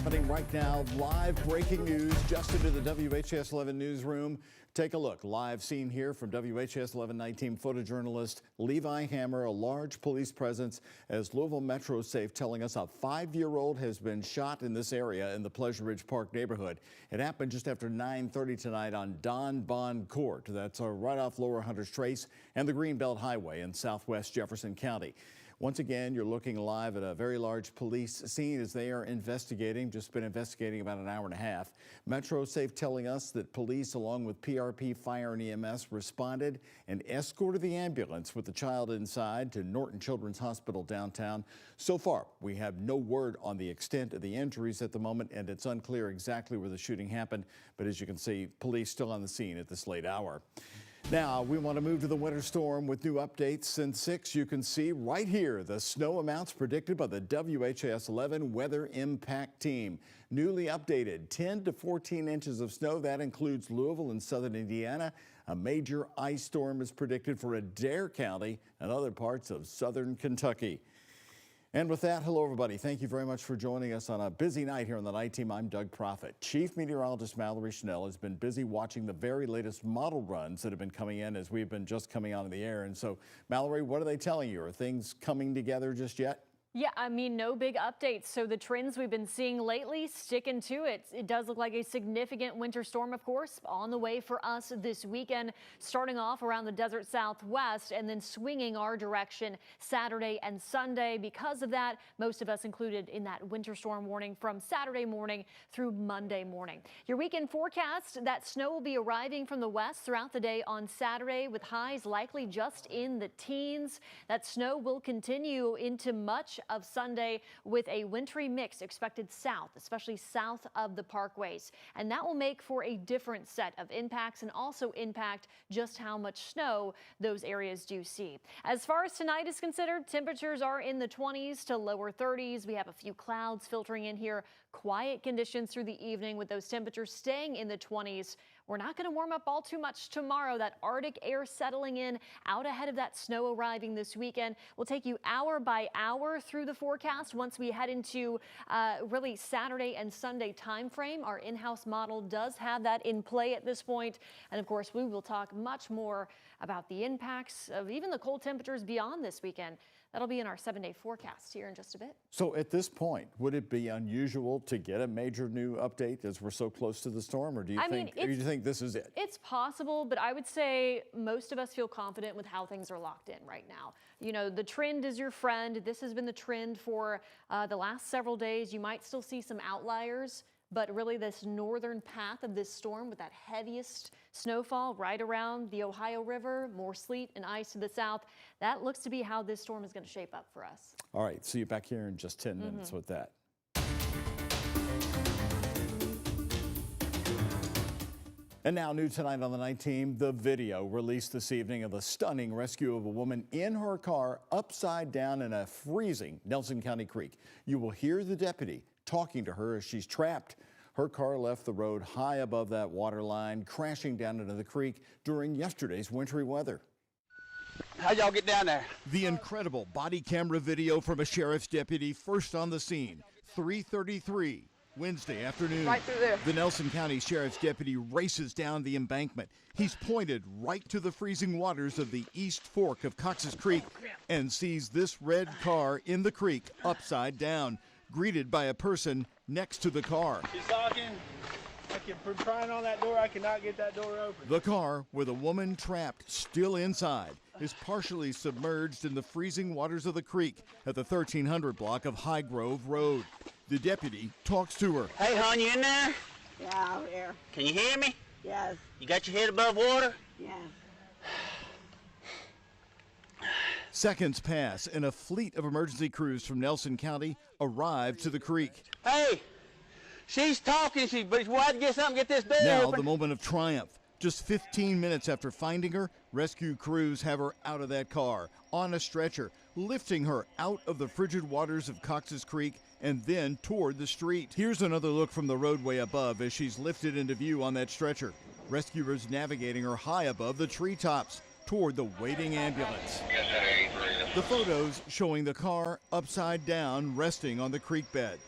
Happening right now, live breaking news just into the WHAS11 newsroom. Take a look. Live scene here from WHAS11 night team photojournalist Levi Hammer. A large police presence as Louisville Metro Safe telling us a 5-year-old has been shot in this area in the Pleasure Ridge Park neighborhood. It happened just after 9:30 tonight on Don Bond Court. That's right off Lower Hunters Trace and the Greenbelt Highway in southwest Jefferson County. Once again, you're looking live at a very large police scene as they are investigating, just been investigating about an hour and a half. Metro Safe telling us that police, along with PRP, fire, and EMS, responded and escorted the ambulance with the child inside to Norton Children's Hospital downtown. So far, we have no word on the extent of the injuries at the moment, and it's unclear exactly where the shooting happened. But as you can see, police still on the scene at this late hour. Now, we want to move to the winter storm with new updates. Since 6, you can see right here the snow amounts predicted by the WHAS11 Weather Impact Team. Newly updated 10 to 14 inches of snow. That includes Louisville and southern Indiana. A major ice storm is predicted for Adair County and other parts of southern Kentucky. And with that, hello everybody. Thank you very much for joining us on a busy night here on the night team. I'm Doug Proffitt. Chief Meteorologist Mallory Schnell has been busy watching the very latest model runs that have been coming in as we've been just coming out of the air. And so, Mallory, what are they telling you? Are things coming together just yet? Yeah, I mean, no big updates. So the trends we've been seeing lately, sticking to it. It does look like a significant winter storm, of course, on the way for us this weekend, starting off around the desert southwest and then swinging our direction Saturday and Sunday. Because of that, most of us included in that winter storm warning from Saturday morning through Monday morning. Your weekend forecast, that snow will be arriving from the west throughout the day on Saturday with highs likely just in the teens. That snow will continue into much of Sunday with a wintry mix expected south, especially south of the parkways. And that will make for a different set of impacts and also impact just how much snow those areas do see. As far as tonight is considered, temperatures are in the 20s to lower 30s. We have a few clouds filtering in here. Quiet conditions through the evening with those temperatures staying in the 20s. We're not going to warm up all too much tomorrow. That Arctic air settling in out ahead of that snow arriving this weekend. We'll take you hour by hour through the forecast once we head into really Saturday and Sunday time frame. Our in-house model does have that in play at this point. And of course, we will talk much more about the impacts of even the cold temperatures beyond this weekend. That'll be in our 7-day forecast here in just a bit. So at this point, would it be unusual to get a major new update as we're so close to the storm, or do you think this is it? It's possible, but I would say most of us feel confident with how things are locked in right now. You know, the trend is your friend. This has been the trend for the last several days. You might still see some outliers, but really this northern path of this storm with that heaviest snowfall right around the Ohio River, more sleet and ice to the south, that looks to be how this storm is going to shape up for us. All right, see you back here in just 10 minutes with that. And now, new tonight on the night team, the video released this evening of the stunning rescue of a woman in her car upside down in a freezing Nelson County creek. You will hear the deputy talking to her as she's trapped. Her car left the road high above that water line, crashing down into the creek during yesterday's wintry weather. How'd y'all get down there? The incredible body camera video from a sheriff's deputy first on the scene, 3:33 Wednesday afternoon. Right through there. The Nelson County Sheriff's deputy races down the embankment. He's pointed right to the freezing waters of the East Fork of Cox's Creek and sees this red car in the creek upside down, greeted by a person next to the car. She's talking. I'm trying on that door. I cannot get that door open. The car, with a woman trapped still inside, is partially submerged in the freezing waters of the creek at the 1300 block of High Grove Road. The deputy talks to her. Hey, hon, you in there? Yeah, out here. Can you hear me? Yes, You got your head above water? yes. Seconds pass and a fleet of emergency crews from Nelson County arrive to the creek. Hey, she's talking, but we had to get something, get this door Now open. the moment of triumph. Just 15 minutes after finding her, rescue crews have her out of that car, on a stretcher, lifting her out of the frigid waters of Cox's Creek and then toward the street. Here's another look from the roadway above as she's lifted into view on that stretcher. Rescuers navigating her high above the treetops toward the waiting ambulance. The photos showing the car upside down resting on the creek bed.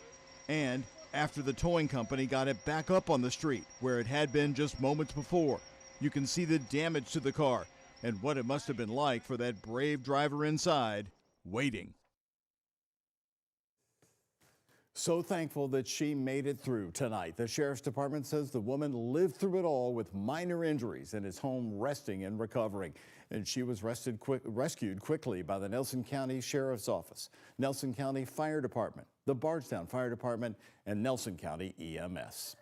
And after the towing company got it back up on the street where it had been just moments before. You can see the damage to the car and what it must have been like for that brave driver inside, waiting. So thankful that she made it through tonight. The Sheriff's Department says the woman lived through it all with minor injuries and is home resting and recovering. And she was rescued quickly by the Nelson County Sheriff's Office, Nelson County Fire Department, the Bardstown Fire Department, and Nelson County EMS.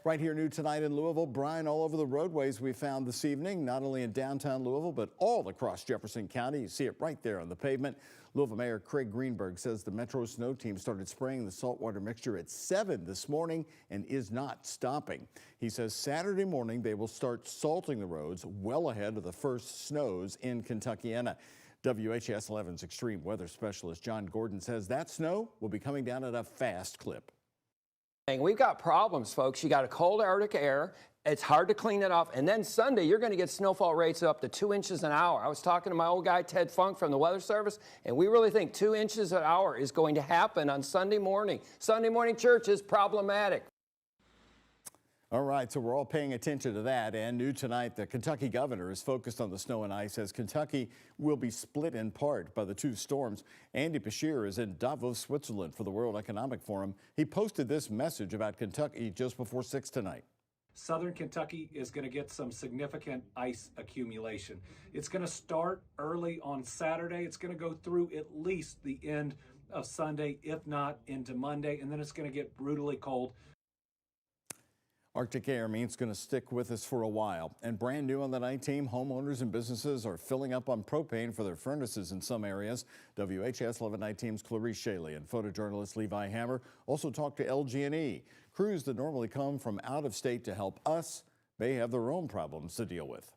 Right here new tonight in Louisville, brine all over the roadways we found this evening, not only in downtown Louisville, but all across Jefferson County. You see it right there on the pavement. Louisville Mayor Craig Greenberg says the Metro Snow Team started spraying the saltwater mixture at 7 this morning and is not stopping. He says Saturday morning they will start salting the roads well ahead of the first snows in Kentuckiana. WHAS11's extreme weather specialist John Gordon says that snow will be coming down at a fast clip. We've got problems, folks. You got a cold Arctic air. It's hard to clean it off. And then Sunday, you're going to get snowfall rates up to 2 inches an hour. I was talking to my old guy, Ted Funk from the Weather Service, and we really think 2 inches an hour is going to happen on Sunday morning. Sunday morning church is problematic. All right, so we're all paying attention to that. And new tonight, the Kentucky governor is focused on the snow and ice as Kentucky will be split in part by the two storms. Andy Bashir is in Davos, Switzerland for the World Economic Forum. He posted this message about Kentucky just before 6 tonight. Southern Kentucky is going to get some significant ice accumulation. It's going to start early on Saturday. It's going to go through at least the end of Sunday, if not into Monday, and then it's going to get brutally cold. Arctic air means it's going to stick with us for a while. And brand new on the night team, homeowners and businesses are filling up on propane for their furnaces in some areas. WHAS 11 Night Team's Clarice Shaley and photojournalist Levi Hammer also talked to LG&E. Crews that normally come from out of state to help us may have their own problems to deal with.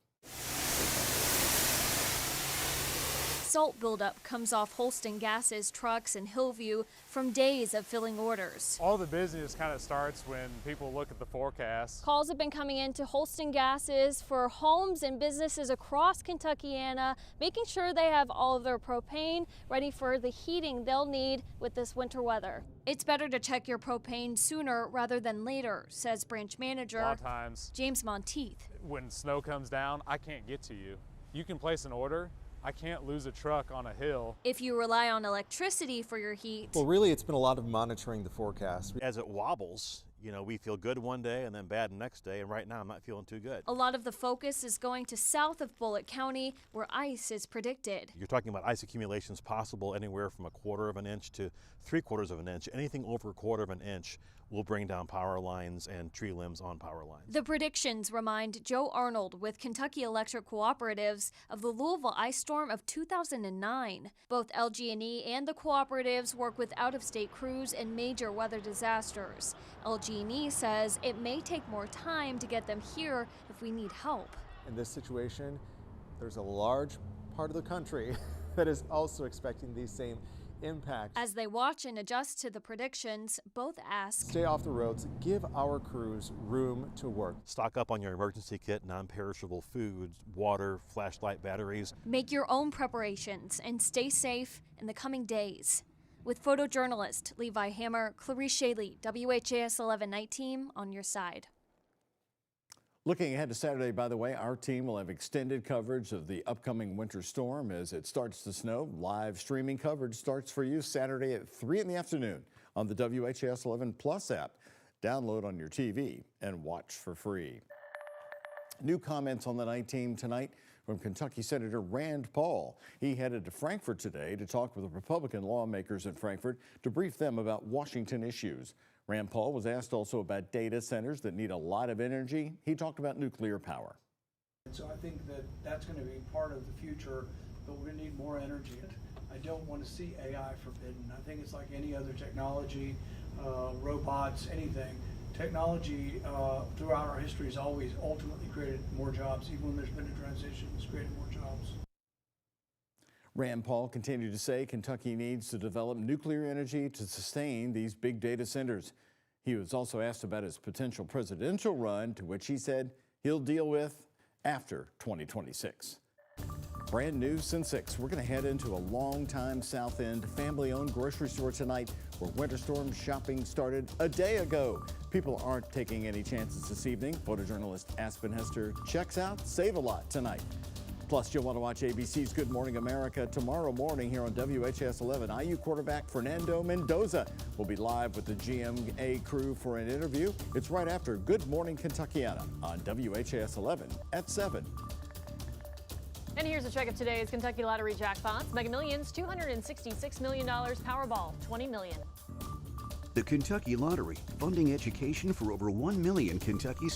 Salt buildup comes off Holston Gas's trucks in Hillview from days of filling orders. All the business kind of starts when people look at the forecast. Calls have been coming into Holston Gas's for homes and businesses across Kentuckiana, making sure they have all of their propane ready for the heating they'll need with this winter weather. It's better to check your propane sooner rather than later, says branch manager A lot of times James Monteith. when snow comes down, I can't get to you. You can place an order. I can't lose a truck on a hill. If you rely on electricity for your heat, Well, really, it's been a lot of monitoring the forecast. As it wobbles, you know, we feel good one day and then bad the next day, and right now I'm not feeling too good. a lot of the focus is going to south of Bullitt County, where ice is predicted. You're talking about ice accumulations possible anywhere from 1/4 of an inch to 3/4 of an inch. Anything over 1/4 of an inch will bring down power lines and tree limbs on power lines. The predictions remind Joe Arnold with Kentucky Electric Cooperatives of the Louisville ice storm of 2009. Both LG&E and the cooperatives work with out-of-state crews in major weather disasters. LG&E says it may take more time to get them here if we need help. In this situation, there's a large part of the country that is also expecting these same impacts. As they watch and adjust to the predictions, both ask, Stay off the roads, give our crews room to work. Stock up on your emergency kit, non-perishable foods, water, flashlight batteries. make your own preparations, and stay safe in the coming days. With photojournalist Levi Hammer, Clarice Shaley, WHAS 11 Night Team on your side. Looking ahead to Saturday, by the way, our team will have extended coverage of the upcoming winter storm as it starts to snow. Live streaming coverage starts for you Saturday at 3 in the afternoon on the WHAS 11 Plus app. Download on your TV and watch for free. New comments on the night team tonight from Kentucky Senator Rand Paul. He headed to Frankfort today to talk with Republican lawmakers in Frankfort to brief them about Washington issues. Rand Paul was asked also about data centers that need a lot of energy. He talked about nuclear power. So I think that that's going to be part of the future, but we're going to need more energy. I don't want to see AI forbidden. I think it's like any other technology, robots, anything. Technology throughout our history has always ultimately created more jobs. Even when there's been a transition, it's created more jobs. Rand Paul continued to say Kentucky needs to develop nuclear energy to sustain these big data centers. He was also asked about his potential presidential run, to which he said he'll deal with after 2026. Brand new since 6. We're going to head into a long-time South End family-owned grocery store tonight where winter storm shopping started a day ago. People aren't taking any chances this evening. Photojournalist Aspen Hester checks out Save a Lot tonight. Plus, you'll want to watch ABC's Good Morning America tomorrow morning here on WHAS 11. IU quarterback Fernando Mendoza will be live with the GMA crew for an interview. It's right after Good Morning Kentuckiana on WHAS 11 at 7. And here's a check of today's Kentucky Lottery jackpots. Mega Millions, $266 million. Powerball, $20 million. The Kentucky Lottery, funding education for over 1 million Kentucky students.